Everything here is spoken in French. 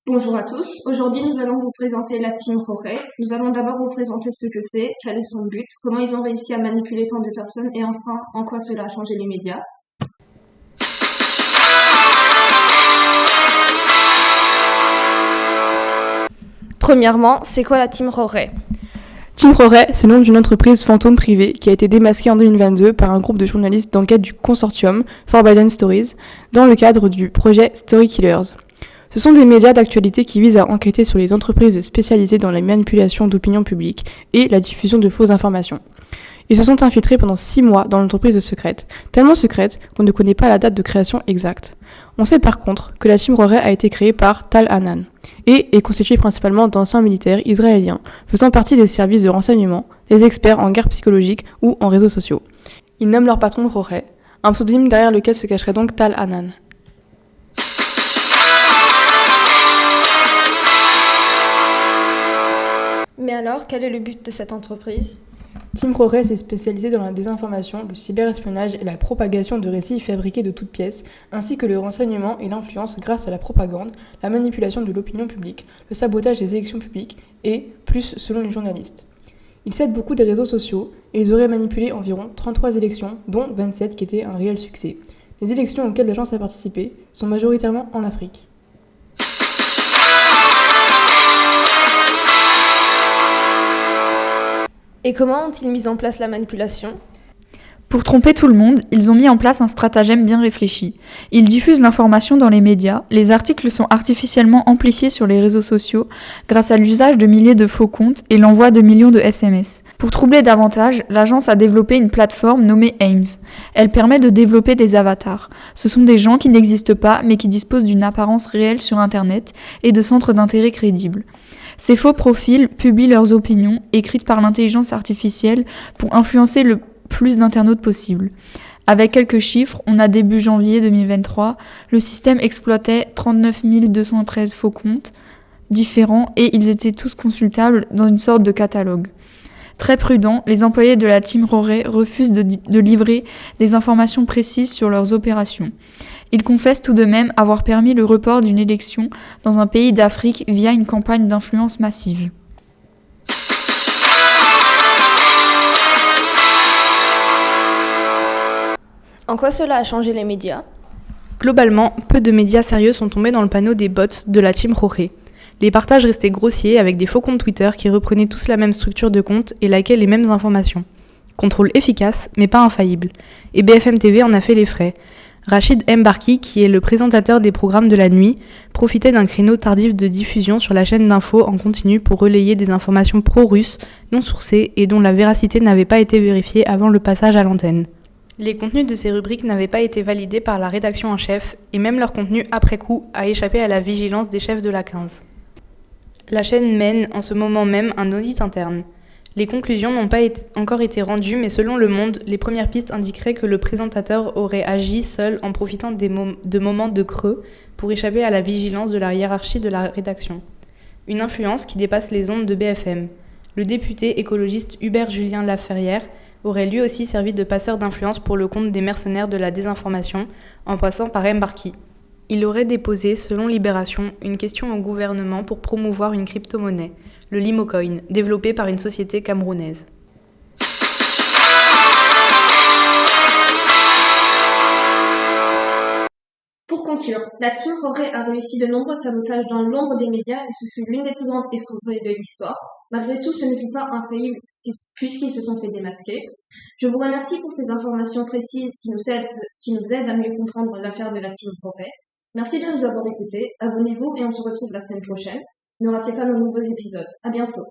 Bonjour à tous, aujourd'hui nous allons vous présenter la Team Roré. Nous allons d'abord vous présenter ce que c'est, quel est son but, comment ils ont réussi à manipuler tant de personnes et enfin en quoi cela a changé les médias. Premièrement, c'est quoi la Team Roré ? Team Roré, c'est le nom d'une entreprise fantôme privée qui a été démasquée en 2022 par un groupe de journalistes d'enquête du consortium Forbidden Stories dans le cadre du projet Story Killers. Ce sont des médias d'actualité qui visent à enquêter sur les entreprises spécialisées dans la manipulation d'opinion publique et la diffusion de fausses informations. Ils se sont infiltrés pendant 6 mois dans l'entreprise secrète, tellement secrète qu'on ne connaît pas la date de création exacte. On sait par contre que la Team Roré a été créée par Tal Hanan et est constituée principalement d'anciens militaires israéliens faisant partie des services de renseignement, des experts en guerre psychologique ou en réseaux sociaux. Ils nomment leur patron Roré, un pseudonyme derrière lequel se cacherait donc Tal Hanan. Mais alors, quel est le but de cette entreprise ? Team Roré s'est spécialisé dans la désinformation, le cyberespionnage et la propagation de récits fabriqués de toutes pièces, ainsi que le renseignement et l'influence grâce à la propagande, la manipulation de l'opinion publique, le sabotage des élections publiques et plus selon les journalistes. Ils s'aident beaucoup des réseaux sociaux et ils auraient manipulé environ 33 élections, dont 27 qui étaient un réel succès. Les élections auxquelles l'agence a participé sont majoritairement en Afrique. Et comment ont-ils mis en place la manipulation ? Pour tromper tout le monde, ils ont mis en place un stratagème bien réfléchi. Ils diffusent l'information dans les médias, les articles sont artificiellement amplifiés sur les réseaux sociaux grâce à l'usage de milliers de faux comptes et l'envoi de millions de SMS. Pour troubler davantage, l'agence a développé une plateforme nommée Ames. Elle permet de développer des avatars. Ce sont des gens qui n'existent pas mais qui disposent d'une apparence réelle sur Internet et de centres d'intérêt crédibles. Ces faux profils publient leurs opinions, écrites par l'intelligence artificielle, pour influencer le plus d'internautes possible. Avec quelques chiffres, on a début janvier 2023, le système exploitait 39 213 faux comptes différents et ils étaient tous consultables dans une sorte de catalogue. Très prudents, les employés de la Team Roré refusent de livrer des informations précises sur leurs opérations. Ils confessent tout de même avoir permis le report d'une élection dans un pays d'Afrique via une campagne d'influence massive. En quoi cela a changé les médias ? Globalement, peu de médias sérieux sont tombés dans le panneau des bots de la Team Roré. Les partages restaient grossiers avec des faux comptes Twitter qui reprenaient tous la même structure de compte et likaient les mêmes informations. Contrôle efficace, mais pas infaillible. Et BFM TV en a fait les frais. Rachid Mbarki, qui est le présentateur des programmes de la nuit, profitait d'un créneau tardif de diffusion sur la chaîne d'infos en continu pour relayer des informations pro-russes, non sourcées et dont la véracité n'avait pas été vérifiée avant le passage à l'antenne. Les contenus de ces rubriques n'avaient pas été validés par la rédaction en chef, et même leur contenu après coup a échappé à la vigilance des chefs de la 15. La chaîne mène en ce moment même un audit interne. Les conclusions n'ont pas encore été rendues, mais selon Le Monde, les premières pistes indiqueraient que le présentateur aurait agi seul en profitant de moments de creux pour échapper à la vigilance de la hiérarchie de la rédaction. Une influence qui dépasse les ondes de BFM. Le député écologiste Hubert Julien Laferrière aurait lui aussi servi de passeur d'influence pour le compte des mercenaires de la désinformation, en passant par Mbarki. Il aurait déposé, selon Libération, une question au gouvernement pour promouvoir une crypto-monnaie, le Limocoin, développé par une société camerounaise. Pour conclure, la Team Roré a réussi de nombreux sabotages dans l'ombre des médias et ce fut l'une des plus grandes escroqueries de l'histoire. Malgré tout, ce ne fut pas infaillible puisqu'ils se sont fait démasquer. Je vous remercie pour ces informations précises qui nous aident à mieux comprendre l'affaire de la Team Roré. Merci de nous avoir écoutés, abonnez-vous et on se retrouve la semaine prochaine. Ne ratez pas nos nouveaux épisodes. À bientôt.